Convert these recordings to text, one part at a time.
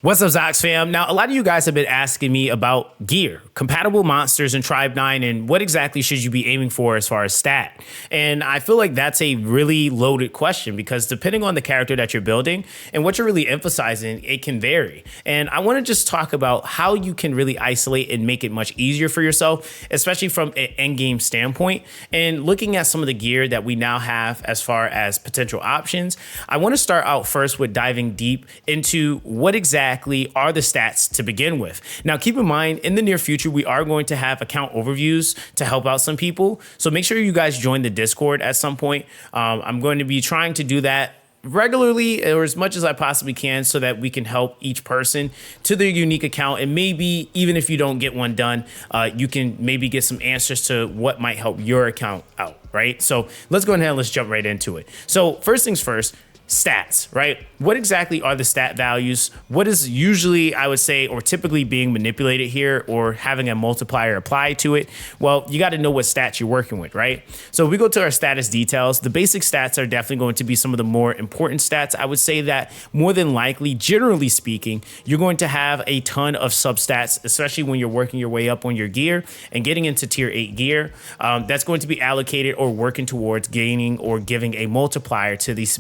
What's up, Zox fam? Now, a lot of you guys have been asking me about gear, compatible monsters in Tribe 9, and what exactly should you be aiming for as far as stat? And I feel like that's a really loaded question because depending on the character that you're building and what you're really emphasizing, it can vary. And I want to just talk about how you can really isolate and make it much easier for yourself, especially from an endgame standpoint. And looking at some of the gear that we now have as far as potential options, I want to start out first with diving deep into what exactly are the stats to begin with. Now, keep in mind, in the near future, we are going to have account overviews to help out some people. So make sure you guys join the Discord at some point. I'm going to be trying to do that regularly or as much as I possibly can so that we can help each person to their unique account. And maybe even if you don't get one done, you can maybe get some answers to what might help your account out, right? So let's go ahead and let's jump right into it. So first things first, stats, right? What exactly are the stat values? What is usually, I would say, or typically being manipulated here or having a multiplier applied to it? Well, you got to know what stats you're working with, right? So if we go to our status details, the basic stats are definitely going to be some of the more important stats. I would say that more than likely, generally speaking, you're going to have a ton of substats, especially when you're working your way up on your gear and getting into tier 8 gear. That's going to be allocated or working towards gaining or giving a multiplier to these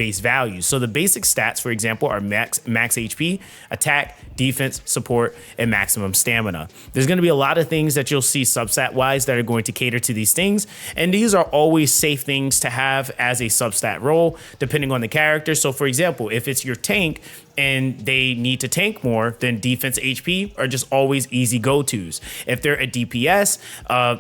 base values. So the basic stats, for example, are max HP, attack, defense, support, and maximum stamina. There's going to be a lot of things that you'll see substat wise that are going to cater to these things. And these are always safe things to have as a substat role, depending on the character. So for example, if it's your tank and they need to tank more, then defense HP are just always easy go-tos. If they're a DPS,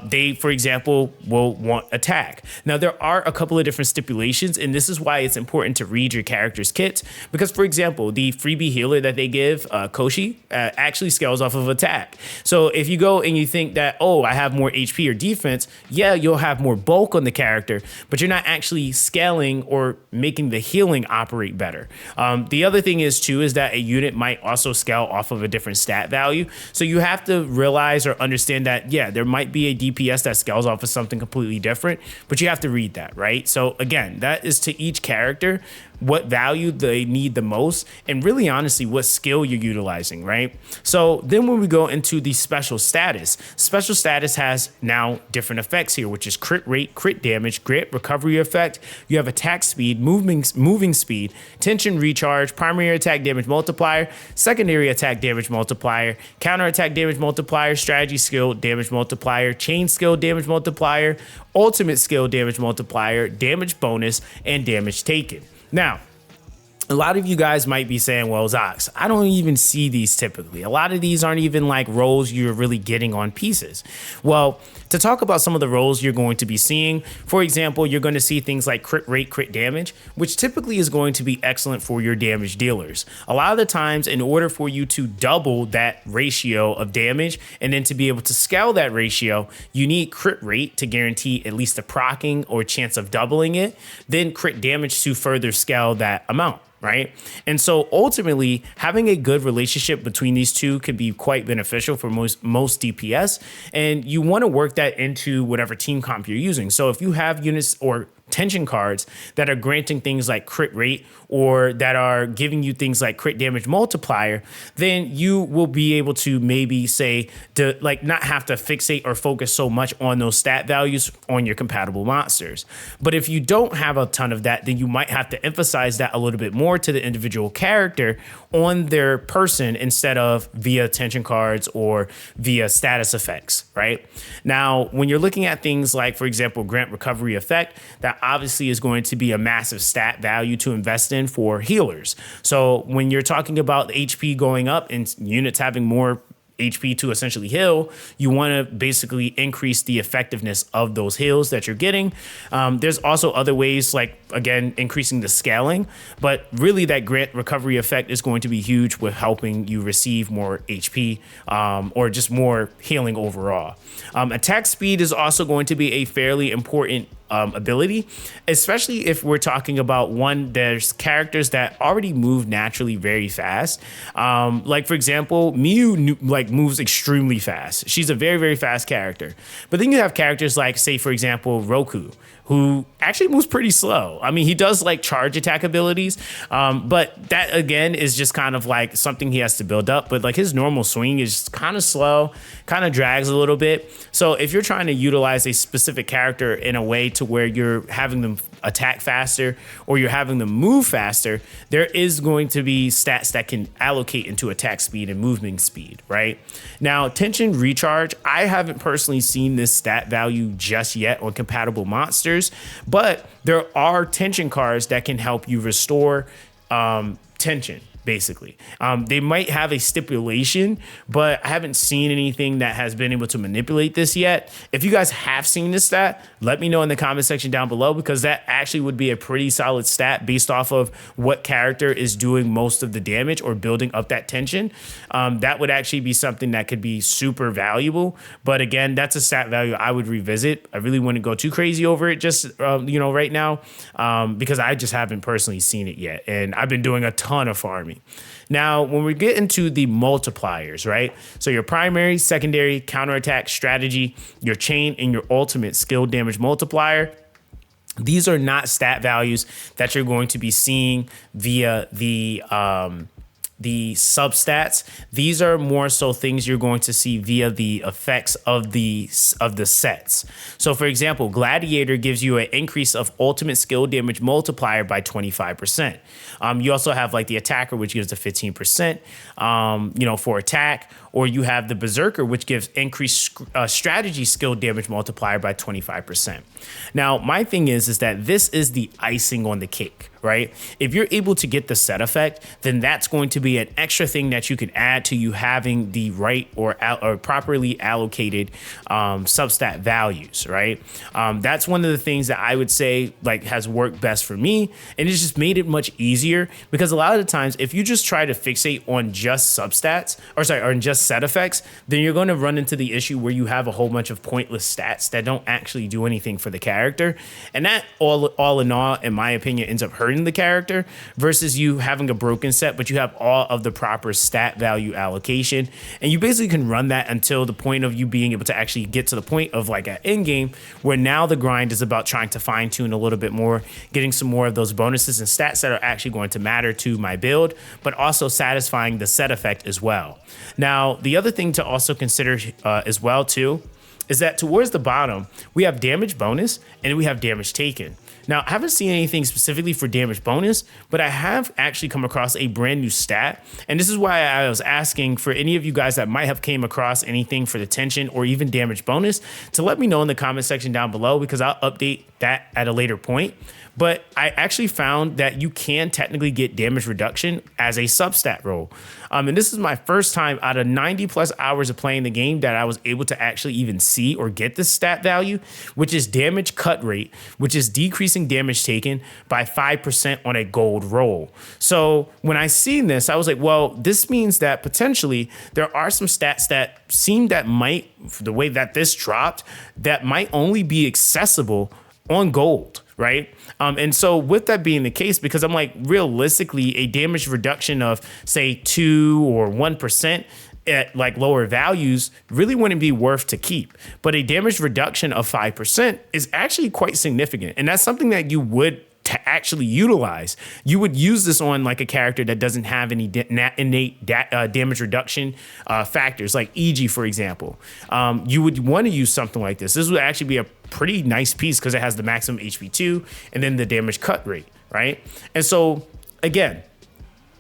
they, for example, will want attack. Now, there are a couple of different stipulations, and this is why it's important to read your character's kits, because, for example, the freebie healer that they give, Koshi, actually scales off of attack. So if you go and you think that, oh, I have more HP or defense, yeah, you'll have more bulk on the character, but you're not actually scaling or making the healing operate better. The other thing is, too, is that a unit might also scale off of a different stat value. So you have to realize or understand that, yeah, there might be a DPS that scales off of something completely different, but you have to read that, right? So again, that is to each character what value they need the most, and really honestly what skill you're utilizing, right? So then when we go into the special status has now different effects here, which is crit rate, crit damage, grit, recovery effect. You have attack speed, moving speed, tension recharge, primary attack damage multiplier, secondary attack damage multiplier, counter attack damage multiplier, strategy skill damage multiplier, chain skill damage multiplier, ultimate skill damage multiplier, damage bonus, and damage taken. Now, a lot of you guys might be saying, well, Zox, I don't even see these typically. A lot of these aren't even like roles you're really getting on pieces. Well, to talk about some of the roles you're going to be seeing, for example, you're going to see things like crit rate, crit damage, which typically is going to be excellent for your damage dealers. A lot of the times, in order for you to double that ratio of damage and then to be able to scale that ratio, you need crit rate to guarantee at least a proccing or chance of doubling it, then crit damage to further scale that amount. Right. And so ultimately, having a good relationship between these two could be quite beneficial for most DPS. And you want to work that into whatever team comp you're using. So if you have units or tension cards that are granting things like crit rate or that are giving you things like crit damage multiplier, then you will be able to maybe say to like not have to fixate or focus so much on those stat values on your compatible monsters. But if you don't have a ton of that, then you might have to emphasize that a little bit more to the individual character on their person instead of via tension cards or via status effects, right? Now, when you're looking at things like, for example, grant recovery effect, that obviously is going to be a massive stat value to invest in for healers. So when you're talking about HP going up and units having more HP to essentially heal, you want to basically increase the effectiveness of those heals that you're getting. There's also other ways, like, again, increasing the scaling, but really that grant recovery effect is going to be huge with helping you receive more HP or just more healing overall. Attack speed is also going to be a fairly important ability, especially if we're talking about there's characters that already move naturally very fast. Like, for example, Miyu moves extremely fast. She's a very, very fast character. But then you have characters like, say, for example, Roku, who actually moves pretty slow. I mean, he does like charge attack abilities, but that again is just kind of like something he has to build up. But like his normal swing is kind of slow, kind of drags a little bit. So if you're trying to utilize a specific character in a way to where you're having them attack faster or you're having them move faster, there is going to be stats that can allocate into attack speed and movement speed, right? Now, tension recharge, I haven't personally seen this stat value just yet on compatible monsters, but there are tension cards that can help you restore tension. Basically, they might have a stipulation, but I haven't seen anything that has been able to manipulate this yet. If you guys have seen this stat, let me know in the comment section down below, because that actually would be a pretty solid stat based off of what character is doing most of the damage or building up that tension. That would actually be something that could be super valuable. But again, that's a stat value I would revisit. I really wouldn't go too crazy over it just right now, because I just haven't personally seen it yet, and I've been doing a ton of farming. Now, when we get into the multipliers, right? So your primary, secondary, counterattack, strategy, your chain, and your ultimate skill damage multiplier, these are not stat values that you're going to be seeing via the substats. These are more so things you're going to see via the effects of the sets. So for example, Gladiator gives you an increase of ultimate skill damage multiplier by 25%. You also have like the Attacker, which gives a 15%, for attack, or you have the Berserker, which gives increased strategy skill damage multiplier by 25%. Now, my thing is that this is the icing on the cake, right? If you're able to get the set effect, then that's going to be an extra thing that you can add to you having the right or properly allocated substat values, right? That's one of the things that I would say like has worked best for me, and it's just made it much easier, because a lot of the times if you just try to fixate on just substats, or on just set effects, then you're going to run into the issue where you have a whole bunch of pointless stats that don't actually do anything for the character, and that all in all, in my opinion, ends up hurting the character, versus you having a broken set but you have all of the proper stat value allocation, and you basically can run that until the point of you being able to actually get to the point of like at endgame, where now the grind is about trying to fine tune a little bit more, getting some more of those bonuses and stats that are actually going to matter to my build, but also satisfying the set effect as well. Now, the other thing to also consider as well too is that towards the bottom, we have damage bonus and we have damage taken. Now, I haven't seen anything specifically for damage bonus, but I have actually come across a brand new stat. And this is why I was asking for any of you guys that might have came across anything for the tension or even damage bonus to let me know in the comment section down below, because I'll update that at a later point. But I actually found that you can technically get damage reduction as a substat role. And this is my first time out of 90 plus hours of playing the game that I was able to actually even see or get this stat value, which is damage cut rate, which is decreasing damage taken by 5% on a gold roll. So when I seen this, I was like, well, this means that potentially there are some stats that seem that might, the way that this dropped, that might only be accessible on gold, right? And so with that being the case, because I'm like, realistically, a damage reduction of say 2 or 1% at like lower values really wouldn't be worth to keep. But a damage reduction of 5% is actually quite significant. And that's something that you would to actually utilize. You would use this on like a character that doesn't have any innate damage reduction factors, like EG, for example. You would want to use something like this. This would actually be a pretty nice piece because it has the maximum HP 2 and then the damage cut rate, right? And so again,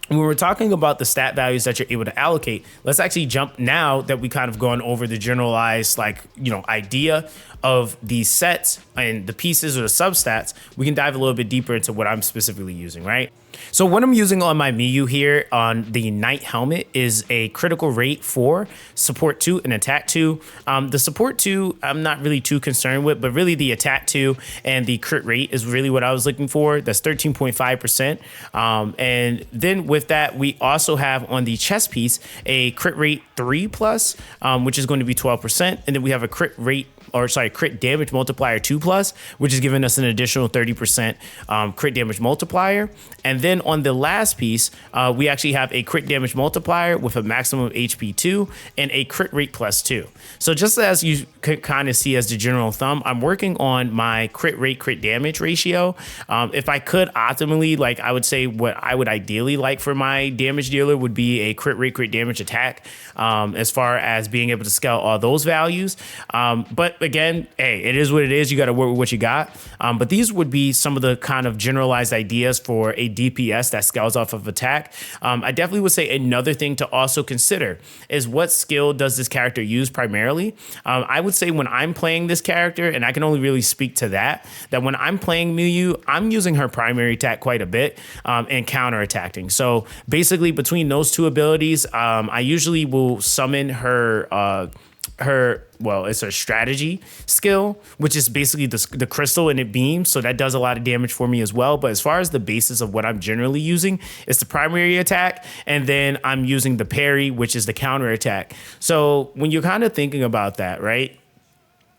when we're talking about the stat values that you're able to allocate, let's actually jump now that we kind of gone over the generalized idea of these sets and the pieces or the substats, we can dive a little bit deeper into what I'm specifically using, right? So what I'm using on my Miyu here on the Knight helmet is a critical rate 4, support 2, and attack 2. The support 2, I'm not really too concerned with, but really the attack 2 and the crit rate is really what I was looking for. That's 13.5%. And then with that, we also have on the chest piece a crit rate 3+, which is going to be 12%. And then we have a crit rate crit damage multiplier 2+, which is giving us an additional 30% crit damage multiplier. And then on the last piece, we actually have a crit damage multiplier with a maximum HP 2 and a crit rate +2. So just as you could kind of see as the general thumb, I'm working on my crit rate, crit damage ratio. If I could optimally, like I would say what I would ideally like for my damage dealer would be a crit rate, crit damage attack, as far as being able to scale all those values. But again, hey, it is what it is. You got to work with what you got. But these would be some of the kind of generalized ideas for a DPS that scales off of attack. I definitely would say another thing to also consider is what skill does this character use primarily? I would say when I'm playing this character, and I can only really speak to that when I'm playing Miyu, I'm using her primary attack quite a bit and counter-attacking. So basically between those two abilities, I usually will summon it's her strategy skill, which is basically the crystal, and it beams. So that does a lot of damage for me as well. But as far as the basis of what I'm generally using, it's the primary attack. And then I'm using the parry, which is the counter attack. So when you're kind of thinking about that, right?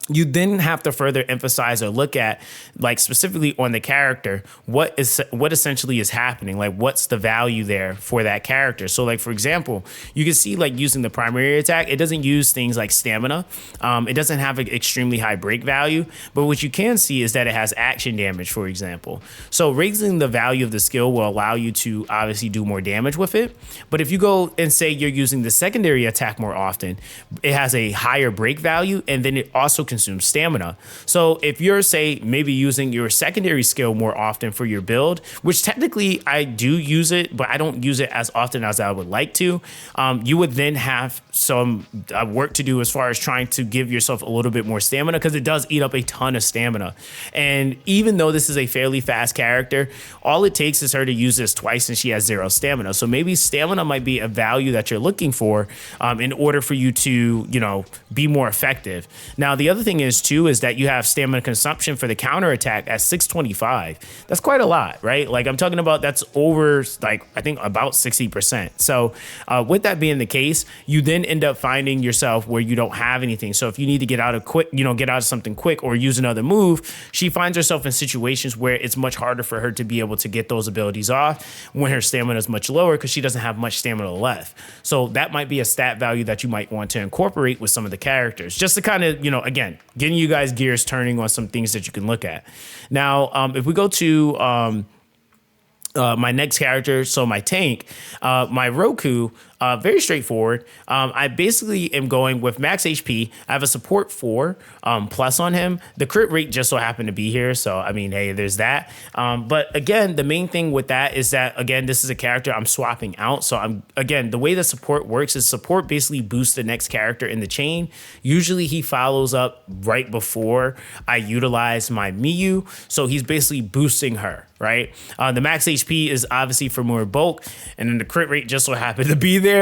You then have to further emphasize or look at, like, specifically on the character, what essentially is happening, like what's the value there for that character. So like, for example, you can see like using the primary attack, it doesn't use things like stamina. It doesn't have an extremely high break value, but what you can see is that it has action damage, for example. So raising the value of the skill will allow you to obviously do more damage with it. But if you go and say you're using the secondary attack more often, it has a higher break value, and then it also consume stamina. So if you're, say, maybe using your secondary skill more often for your build, which technically I do use it, but I don't use it as often as I would like to, you would then have some work to do as far as trying to give yourself a little bit more stamina, because it does eat up a ton of stamina. And even though this is a fairly fast character, all it takes is her to use this twice and she has 0 stamina. So maybe stamina might be a value that you're looking for in order for you to, be more effective. Now, the other thing is that you have stamina consumption for the counter attack at 625. That's quite a lot, right? Like, I'm talking about that's over, like, I think about 60%. So with that being the case, you then end up finding yourself where you don't have anything. So if you need to get out of something quick or use another move, she finds herself in situations where it's much harder for her to be able to get those abilities off when her stamina is much lower, because she doesn't have much stamina left. So that might be a stat value that you might want to incorporate with some of the characters, just to kind of, again, getting you guys gears turning on some things that you can look at. Now, if we go to my next character, so my tank, my Roku, very straightforward. I basically am going with max HP. I have a support 4 plus on him. The crit rate just so happened to be here, so I mean, hey, there's that. But again, the main thing with that is that, again, this is a character I'm swapping out. So the way the support works is support basically boosts the next character in the chain. Usually he follows up right before I utilize my Miyu, so he's basically boosting her, right? The max HP is obviously for more bulk, and then the crit rate just so happened to be there.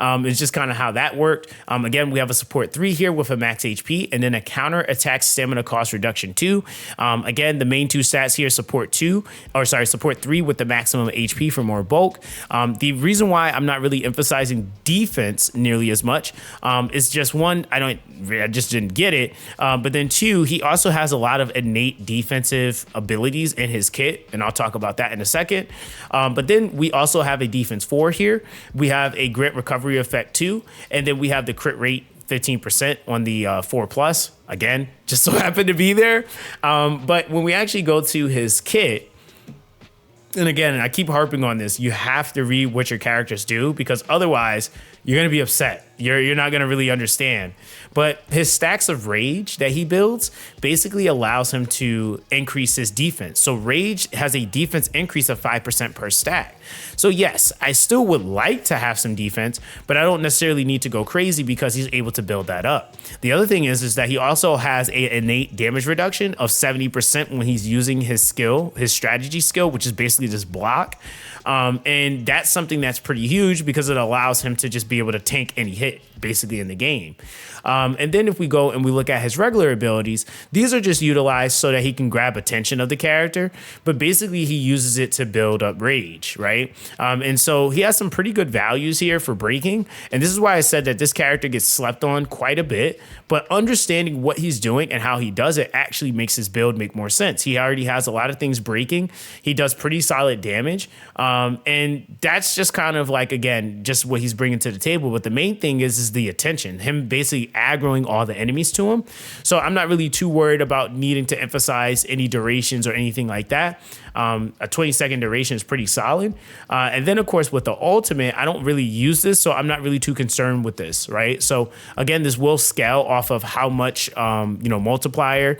It's just kind of how that worked. Again, we have a support 3 here with a max HP, and then a counter attack stamina cost reduction 2. Again, the main 2 stats here, support 3 with the maximum HP for more bulk. The reason why I'm not really emphasizing defense nearly as much is just, one, I just didn't get it. But then 2, he also has a lot of innate defensive abilities in his kit, and I'll talk about that in a second. But then we also have a defense 4 here. We have a grit recovery effect 2, and then we have the crit rate 15% on the 4 plus. Again, just so happened to be there. But when we actually go to his kit, and again, and I keep harping on this, you have to read what your characters do, because otherwise you're going to be upset. You're not going to really understand. But his stacks of rage that he builds basically allows him to increase his defense. So rage has a defense increase of 5% per stack. So yes, I still would like to have some defense, but I don't necessarily need to go crazy because he's able to build that up. The other thing is that he also has an innate damage reduction of 70% when he's using his skill, his strategy skill, which is basically this block. And that's something that's pretty huge because it allows him to just be able to tank any hit. hit basically in the game. And then if we go and we look at his regular abilities, these are just utilized so that he can grab attention of the character, but basically he uses it to build up rage, right? And so he has some pretty good values here for breaking, and this is why I said that this character gets slept on quite a bit, but understanding what he's doing and how he does it actually makes his build make more sense. He already has a lot of things breaking. He does pretty solid damage, and that's just kind of like, again, just what he's bringing to the table. But the main thing is the attention, him basically aggroing all the enemies to him. So I'm not really too worried about needing to emphasize any durations or anything like that. A 20-second duration is pretty solid. And then, of course, with the ultimate, I don't really use this, so I'm not really too concerned with this, right? So, again, this will scale off of how much, multiplier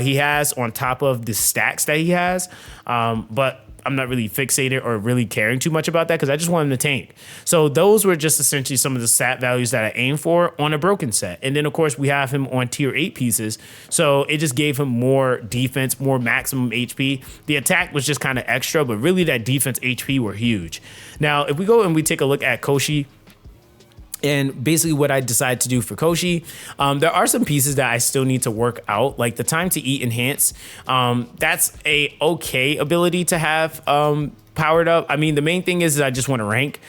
he has on top of the stacks that he has. But I'm not really fixated or really caring too much about that because I just want him to tank. So those were just essentially some of the stat values that I aim for on a broken set. And then, of course, we have him on tier 8 pieces. So it just gave him more defense, more maximum HP. The attack was just kind of extra, but really that defense HP were huge. Now, if we go and we take a look at Koshi, and basically what I decided to do for Koshi, there are some pieces that I still need to work out, like the time to eat enhance. That's a okay ability to have powered up. I mean, the main thing is I just want to rank.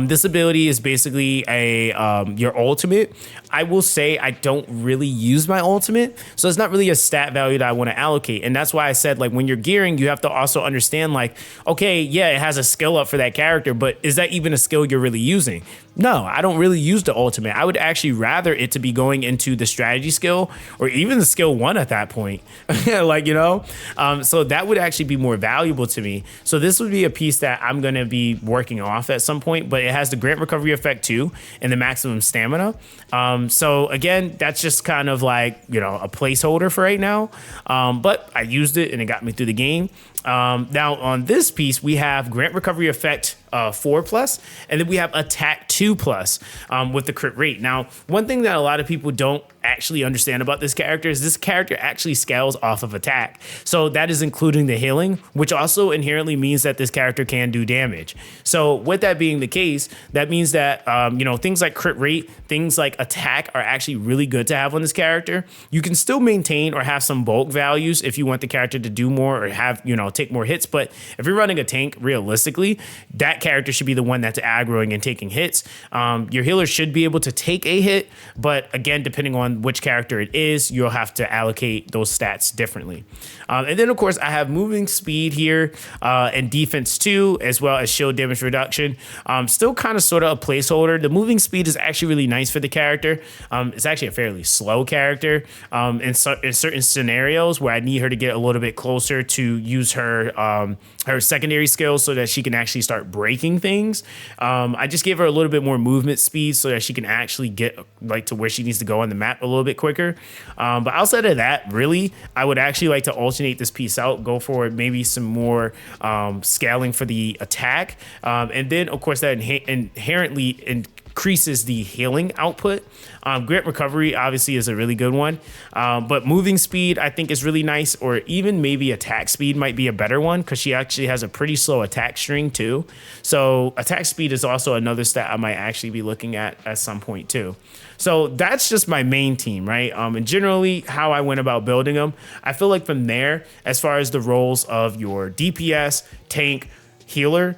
This ability is basically your ultimate. I will say I don't really use my ultimate, so it's not really a stat value that I want to allocate. And that's why I said, like, when you're gearing, you have to also understand, like, okay, yeah, it has a skill up for that character, but is that even a skill you're really using? No, I don't really use the ultimate. I would actually rather it to be going into the strategy skill or even the skill 1 at that point. So that would actually be more valuable to me. So this would be a piece that I'm going to be working off at some point, but it has the grant recovery effect too and the maximum stamina. So again, that's just kind of like, a placeholder for right now. But I used it and it got me through the game. Now on this piece, we have grant recovery effect 4+, and then we have attack 2+, with the crit rate. Now, one thing that a lot of people don't actually understand about this character is this character actually scales off of attack. So that is including the healing, which also inherently means that this character can do damage. So with that being the case, that means that, things like crit rate, things like attack are actually really good to have on this character. You can still maintain or have some bulk values if you want the character to do more or have, take more hits. But if you're running a tank, realistically, that character should be the one that's aggroing and taking hits. Your healer should be able to take a hit, but again, depending on which character it is, you'll have to allocate those stats differently. And then, of course, I have moving speed here and defense 2, as well as shield damage reduction. Still kind of sort of a placeholder. The moving speed is actually really nice for the character. It's actually a fairly slow character in certain scenarios where I need her to get a little bit closer to use her secondary skills so that she can actually start breaking things. I just gave her a little bit more movement speed so that she can actually get to where she needs to go on the map a little bit quicker. But outside of that, really, I would actually like to alternate this piece out, go for maybe some more scaling for the attack. And then, of course, that inherently increases the healing output. Grant recovery obviously is a really good one, but moving speed I think is really nice, or even maybe attack speed might be a better one because she actually has a pretty slow attack string too. So attack speed is also another stat I might actually be looking at some point too. So that's just my main team, right? And generally how I went about building them. I feel like from there, as far as the roles of your DPS, tank, healer,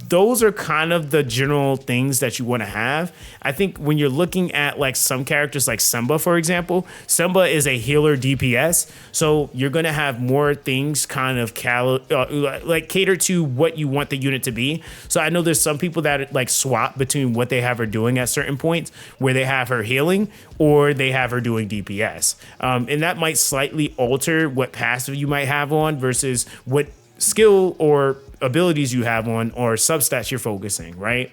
those are kind of the general things that you want to have. I think when you're looking at like some characters like Simba, for example, Simba is a healer DPS. So you're going to have more things kind of cater to what you want the unit to be. So I know there's some people that like swap between what they have her doing at certain points where they have her healing or they have her doing DPS. And that might slightly alter what passive you might have on versus what skill or abilities you have on or substats you're focusing, right?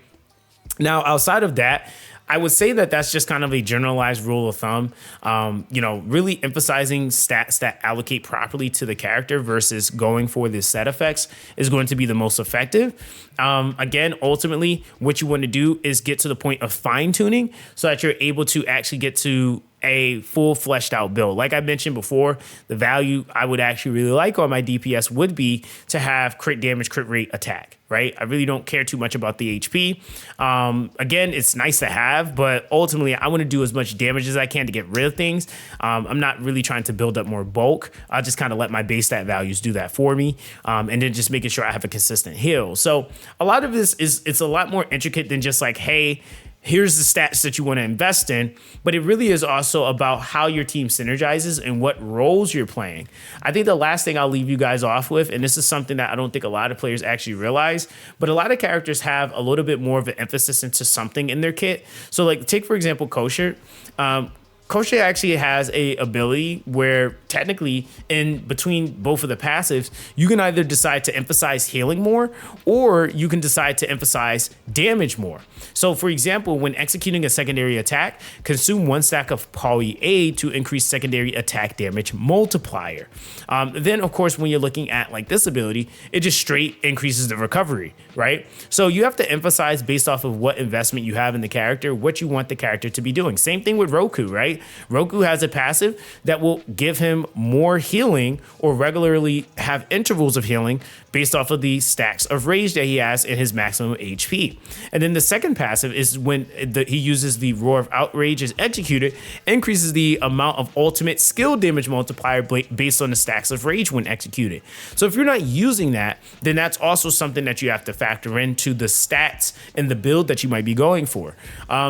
Now, outside of that, I would say that that's just kind of a generalized rule of thumb. Really emphasizing stats that allocate properly to the character versus going for the set effects is going to be the most effective. Again, ultimately, what you want to do is get to the point of fine tuning so that you're able to actually get to a full fleshed out build. Like I mentioned before, the value I would actually really like on my DPS would be to have crit damage, crit rate, attack, right? I really don't care too much about the HP. Again, it's nice to have, but ultimately I want to do as much damage as I can to get rid of things. I'm not really trying to build up more bulk. I'll just kind of let my base stat values do that for me. And then just making sure I have a consistent heal. So a lot of this it's a lot more intricate than just like, hey, here's the stats that you want to invest in, but it really is also about how your team synergizes and what roles you're playing. I think the last thing I'll leave you guys off with, and this is something that I don't think a lot of players actually realize, but a lot of characters have a little bit more of an emphasis into something in their kit. So like take, for example, Kosher. Kosher actually has a ability where technically in between both of the passives, you can either decide to emphasize healing more or you can decide to emphasize damage more. So for example, when executing a secondary attack, consume 1 stack of Poly A to increase secondary attack damage multiplier. Then of course, when you're looking at like this ability, it just straight increases the recovery, right? So you have to emphasize based off of what investment you have in the character, what you want the character to be doing. Same thing with Roku, right? Roku has a passive that will give him more healing or regularly have intervals of healing based off of the stacks of rage that he has in his maximum HP. And then the second passive is when he uses the Roar of Outrage is executed, increases the amount of ultimate skill damage multiplier based on the stacks of rage when executed. So if you're not using that, then that's also something that you have to factor into the stats and the build that you might be going for.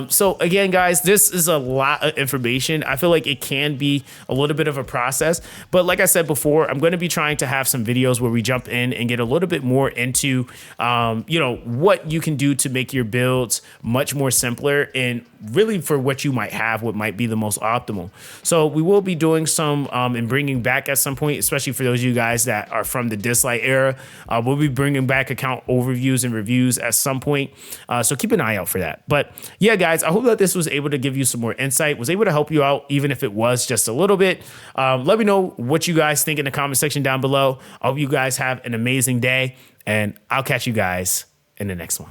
So again, guys, this is a lot of information. I feel like it can be a little bit of a process, but like I said before, I'm going to be trying to have some videos where we jump in and get a little bit more into, what you can do to make your builds much more simpler and really for what you might have, what might be the most optimal. So we will be doing some and bringing back at some point, especially for those of you guys that are from the Dislike era. We'll be bringing back account overviews and reviews at some point. So keep an eye out for that. But yeah, guys, I hope that this was able to give you some more insight, was able to help you out, even if it was just a little bit. Let me know what you guys think in the comment section down below. I hope you guys have an amazing day, and I'll catch you guys in the next one.